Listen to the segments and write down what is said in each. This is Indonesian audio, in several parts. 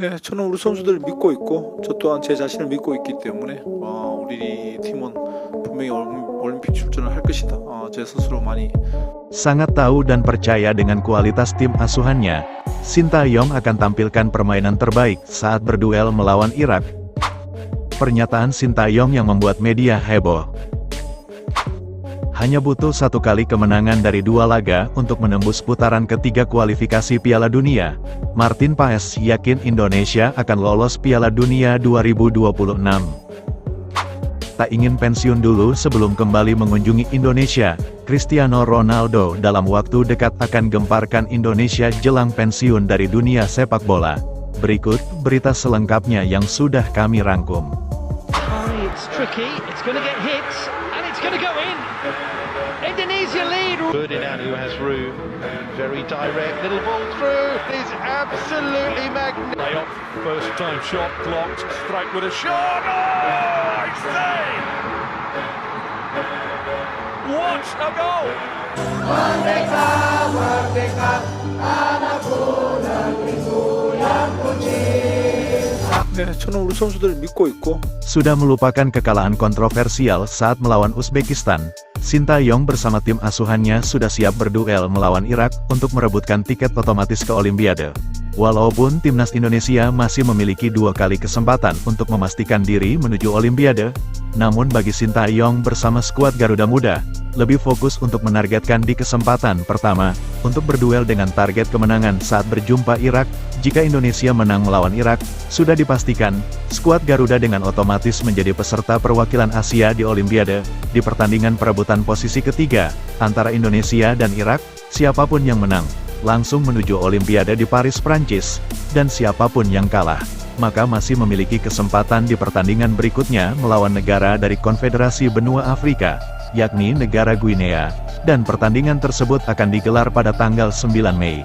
네, 저는 우리 선수들을 믿고 있고 저 또한 제 자신을 믿고 있기 때문에 우리 팀은 분명히 올림픽 출전을 할 것이다. 제 스스로 많이 Sangat tahu dan percaya dengan kualitas tim asuhannya, Sintayong akan tampilkan permainan terbaik saat berduel melawan Irak. Pernyataan Sintayong yang membuat media heboh. Hanya butuh satu kali kemenangan dari dua laga untuk menembus putaran ketiga kualifikasi Piala Dunia. Martin Paes yakin Indonesia akan lolos Piala Dunia 2026. Tak ingin pensiun dulu sebelum kembali mengunjungi Indonesia, Cristiano Ronaldo dalam waktu dekat akan gemparkan Indonesia jelang pensiun dari dunia sepak bola. Berikut berita selengkapnya yang sudah kami rangkum. It's tricky, it's going to get hit, and it's going to go in. Indonesia lead. Ferdinand, who has room, very direct, little ball through, is absolutely magnificent. First time shot blocked, strike with a shot. Oh, I say! What a goal! Merdeka, merdeka, anakku negeriku yang kucinta. 네, 저는 우리 선수들을 믿고 있고 Sudah melupakan kekalahan kontroversial saat melawan Uzbekistan, Sintayong bersama tim asuhannya sudah siap berduel melawan Irak untuk merebutkan tiket otomatis ke Olimpiade. Walaupun timnas Indonesia masih memiliki dua kali kesempatan untuk memastikan diri menuju Olimpiade, namun bagi Sintayong bersama skuad Garuda Muda, lebih fokus untuk menargetkan di kesempatan pertama, untuk berduel dengan target kemenangan saat berjumpa Irak. Jika Indonesia menang melawan Irak, sudah dipastikan, skuad Garuda dengan otomatis menjadi peserta perwakilan Asia di Olimpiade. Di pertandingan perebutan posisi ketiga, antara Indonesia dan Irak, siapapun yang menang, langsung menuju Olimpiade di Paris, Prancis, dan siapapun yang kalah, maka masih memiliki kesempatan di pertandingan berikutnya melawan negara dari Konfederasi Benua Afrika, yakni negara Guinea, dan pertandingan tersebut akan digelar pada tanggal 9 Mei.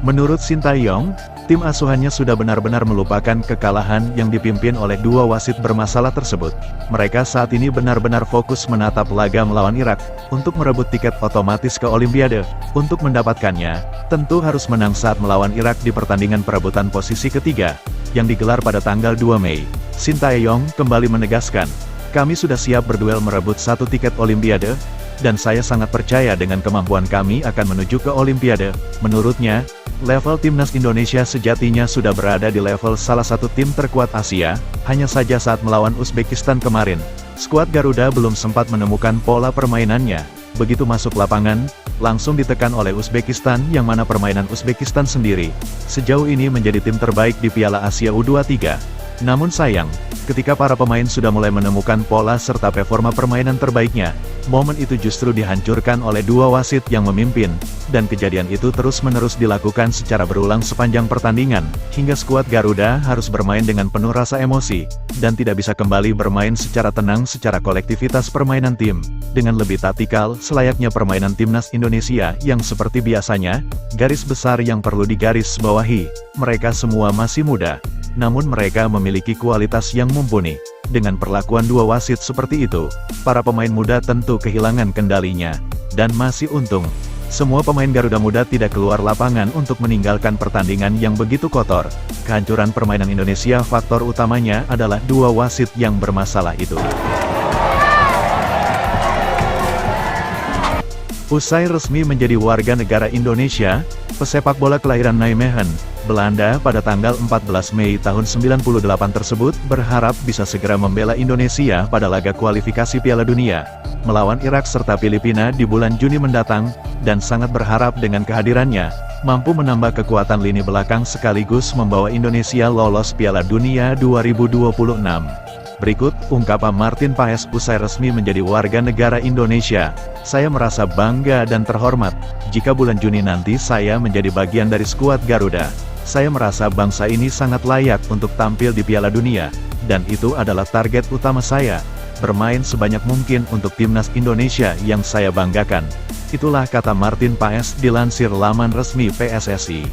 Menurut Sintayong, tim asuhannya sudah benar-benar melupakan kekalahan yang dipimpin oleh dua wasit bermasalah tersebut. Mereka saat ini benar-benar fokus menatap laga melawan Irak, untuk merebut tiket otomatis ke Olimpiade. Untuk mendapatkannya, tentu harus menang saat melawan Irak di pertandingan perebutan posisi ketiga, yang digelar pada tanggal 2 Mei. Sintayong kembali menegaskan, kami sudah siap berduel merebut satu tiket Olimpiade, dan saya sangat percaya dengan kemampuan kami akan menuju ke Olimpiade. Menurutnya, level timnas Indonesia sejatinya sudah berada di level salah satu tim terkuat Asia, hanya saja saat melawan Uzbekistan kemarin, skuad Garuda belum sempat menemukan pola permainannya. Begitu masuk lapangan, langsung ditekan oleh Uzbekistan yang mana permainan Uzbekistan sendiri, sejauh ini menjadi tim terbaik di Piala Asia U23. Namun sayang, ketika para pemain sudah mulai menemukan pola serta performa permainan terbaiknya, momen itu justru dihancurkan oleh dua wasit yang memimpin, dan kejadian itu terus-menerus dilakukan secara berulang sepanjang pertandingan, hingga skuad Garuda harus bermain dengan penuh rasa emosi, dan tidak bisa kembali bermain secara tenang secara kolektivitas permainan tim, dengan lebih taktikal selayaknya permainan timnas Indonesia yang seperti biasanya. Garis besar yang perlu digarisbawahi, mereka semua masih muda, namun mereka memiliki kualitas yang mumpuni. Dengan perlakuan dua wasit seperti itu, para pemain muda tentu kehilangan kendalinya. Dan masih untung, semua pemain Garuda Muda tidak keluar lapangan untuk meninggalkan pertandingan yang begitu kotor. Kehancuran permainan Indonesia faktor utamanya adalah dua wasit yang bermasalah itu. Usai resmi menjadi warga negara Indonesia, pesepak bola kelahiran Nijmegen, Belanda pada tanggal 14 Mei tahun 98 tersebut berharap bisa segera membela Indonesia pada laga kualifikasi Piala Dunia melawan Irak serta Filipina di bulan Juni mendatang, dan sangat berharap dengan kehadirannya mampu menambah kekuatan lini belakang sekaligus membawa Indonesia lolos Piala Dunia 2026. Berikut ungkapan Martin Paes usai resmi menjadi warga negara Indonesia. Saya merasa bangga dan terhormat jika bulan Juni nanti saya menjadi bagian dari skuad Garuda. Saya merasa bangsa ini sangat layak untuk tampil di Piala Dunia, dan itu adalah target utama saya, bermain sebanyak mungkin untuk timnas Indonesia yang saya banggakan. Itulah kata Martin Paes dilansir laman resmi PSSI.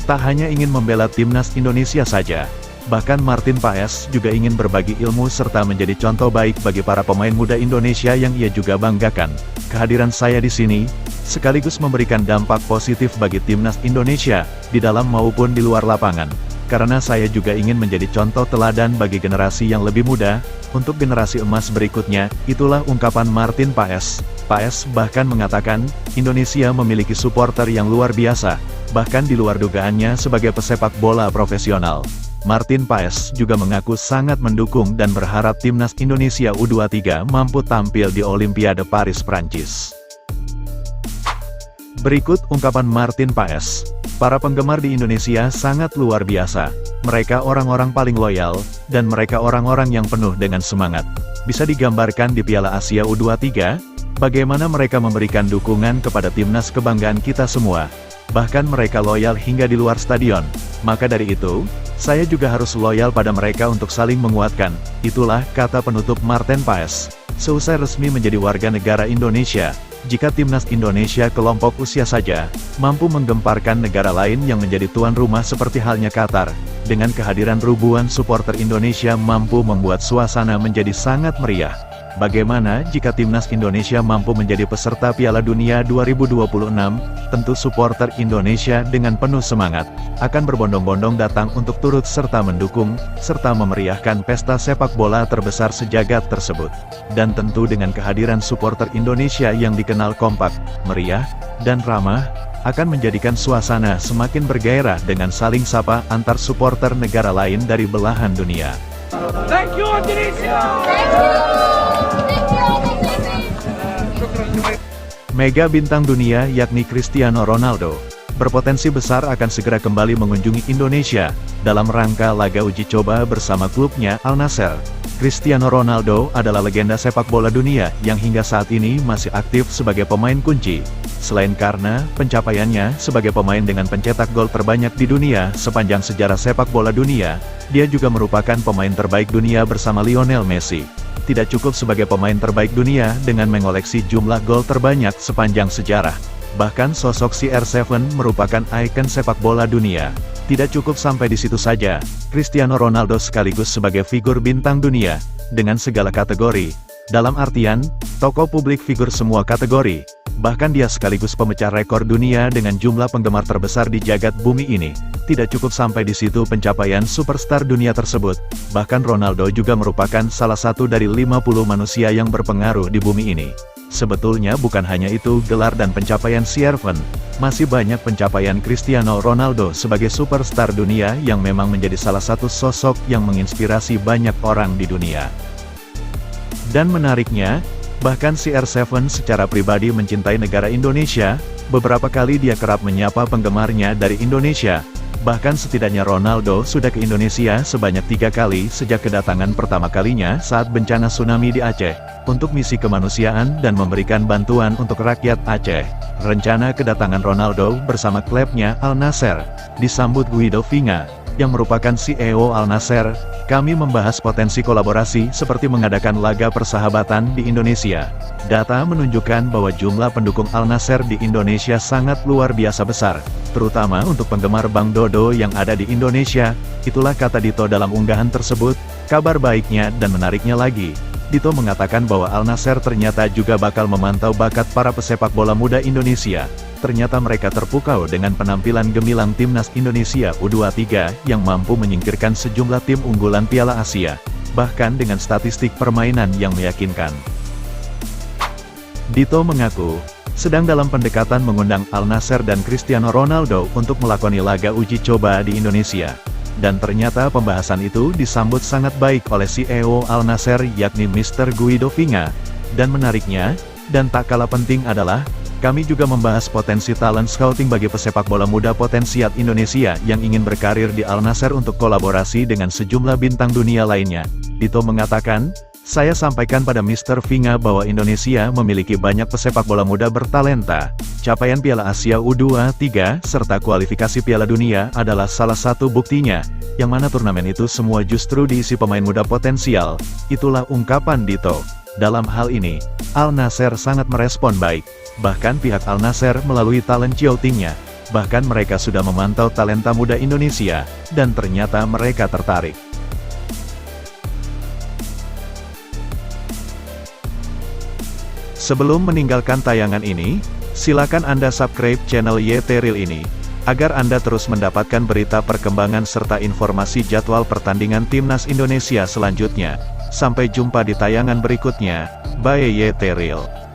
Tak hanya ingin membela timnas Indonesia saja, Bahkan Martin Paes juga ingin berbagi ilmu serta menjadi contoh baik bagi para pemain muda Indonesia yang ia juga banggakan. Kehadiran saya di sini, sekaligus memberikan dampak positif bagi timnas Indonesia, di dalam maupun di luar lapangan. Karena saya juga ingin menjadi contoh teladan bagi generasi yang lebih muda, untuk generasi emas berikutnya, itulah ungkapan Martin Paes. Paes bahkan mengatakan, Indonesia memiliki supporter yang luar biasa, bahkan di luar dugaannya sebagai pesepak bola profesional. Martin Paes juga mengaku sangat mendukung dan berharap timnas Indonesia U23 mampu tampil di Olimpiade Paris, Prancis. Berikut ungkapan Martin Paes. Para penggemar di Indonesia sangat luar biasa. Mereka orang-orang paling loyal, dan mereka orang-orang yang penuh dengan semangat. Bisa digambarkan di Piala Asia U23, bagaimana mereka memberikan dukungan kepada timnas kebanggaan kita semua. Bahkan mereka loyal hingga di luar stadion. Maka dari itu, saya juga harus loyal pada mereka untuk saling menguatkan. Itulah kata penutup Martin Paes. Seusai resmi menjadi warga negara Indonesia, jika timnas Indonesia kelompok usia saja, mampu menggemparkan negara lain yang menjadi tuan rumah seperti halnya Qatar, dengan kehadiran ribuan supporter Indonesia mampu membuat suasana menjadi sangat meriah. Bagaimana jika timnas Indonesia mampu menjadi peserta Piala Dunia 2026? Tentu supporter Indonesia dengan penuh semangat, akan berbondong-bondong datang untuk turut serta mendukung, serta memeriahkan pesta sepak bola terbesar sejagat tersebut. Dan tentu dengan kehadiran supporter Indonesia yang dikenal kompak, meriah, dan ramah, akan menjadikan suasana semakin bergairah dengan saling sapa antar supporter negara lain dari belahan dunia. Thank you, Indonesia! Mega bintang dunia yakni Cristiano Ronaldo, berpotensi besar akan segera kembali mengunjungi Indonesia, dalam rangka laga uji coba bersama klubnya Al Nassr. Cristiano Ronaldo adalah legenda sepak bola dunia yang hingga saat ini masih aktif sebagai pemain kunci. Selain karena pencapaiannya sebagai pemain dengan pencetak gol terbanyak di dunia sepanjang sejarah sepak bola dunia, dia juga merupakan pemain terbaik dunia bersama Lionel Messi. Tidak cukup sebagai pemain terbaik dunia dengan mengoleksi jumlah gol terbanyak sepanjang sejarah. Bahkan sosok CR7 merupakan ikon sepak bola dunia. Tidak cukup sampai di situ saja, Cristiano Ronaldo sekaligus sebagai figur bintang dunia, dengan segala kategori. Dalam artian, tokoh publik figur semua kategori. Bahkan dia sekaligus pemecah rekor dunia dengan jumlah penggemar terbesar di jagat bumi ini. Tidak cukup sampai di situ pencapaian superstar dunia tersebut. Bahkan Ronaldo juga merupakan salah satu dari 50 manusia yang berpengaruh di bumi ini. Sebetulnya bukan hanya itu gelar dan pencapaian CR7, masih banyak pencapaian Cristiano Ronaldo sebagai superstar dunia yang memang menjadi salah satu sosok yang menginspirasi banyak orang di dunia. Dan menariknya, bahkan CR7 secara pribadi mencintai negara Indonesia, beberapa kali dia kerap menyapa penggemarnya dari Indonesia. Bahkan setidaknya Ronaldo sudah ke Indonesia sebanyak 3 kali sejak kedatangan pertama kalinya saat bencana tsunami di Aceh, untuk misi kemanusiaan dan memberikan bantuan untuk rakyat Aceh. Rencana kedatangan Ronaldo bersama klubnya Al Nassr disambut Guido Vinga, yang merupakan CEO Al Nassr. Kami membahas potensi kolaborasi seperti mengadakan laga persahabatan di Indonesia. Data menunjukkan bahwa jumlah pendukung Al Nassr di Indonesia sangat luar biasa besar, terutama untuk penggemar Bang Dodo yang ada di Indonesia. Itulah kata Dito dalam unggahan tersebut. Kabar baiknya dan menariknya lagi, Dito mengatakan bahwa Al Nassr ternyata juga bakal memantau bakat para pesepak bola muda Indonesia. Ternyata mereka terpukau dengan penampilan gemilang timnas Indonesia U23 yang mampu menyingkirkan sejumlah tim unggulan Piala Asia, bahkan dengan statistik permainan yang meyakinkan. Dito mengaku sedang dalam pendekatan mengundang Al Nassr dan Cristiano Ronaldo untuk melakoni laga uji coba di Indonesia. Dan ternyata pembahasan itu disambut sangat baik oleh CEO Al Nassr yakni Mr. Guido Vinga. Dan menariknya, dan tak kalah penting adalah, kami juga membahas potensi talent scouting bagi pesepak bola muda potensial Indonesia yang ingin berkarir di Al Nassr untuk kolaborasi dengan sejumlah bintang dunia lainnya. Dito mengatakan, saya sampaikan pada Mr. Vinga bahwa Indonesia memiliki banyak pesepak bola muda bertalenta. Capaian Piala Asia U23 serta kualifikasi Piala Dunia adalah salah satu buktinya, yang mana turnamen itu semua justru diisi pemain muda potensial. Itulah ungkapan Dito. Dalam hal ini, Al Nassr sangat merespon baik. Bahkan pihak Al Nassr melalui talent scouting-nya Bahkan mereka sudah memantau talenta muda Indonesia, dan ternyata mereka tertarik. Sebelum meninggalkan tayangan ini, silakan Anda subscribe channel YT Real ini, agar Anda terus mendapatkan berita perkembangan serta informasi jadwal pertandingan Timnas Indonesia selanjutnya. Sampai jumpa di tayangan berikutnya, by YT Real.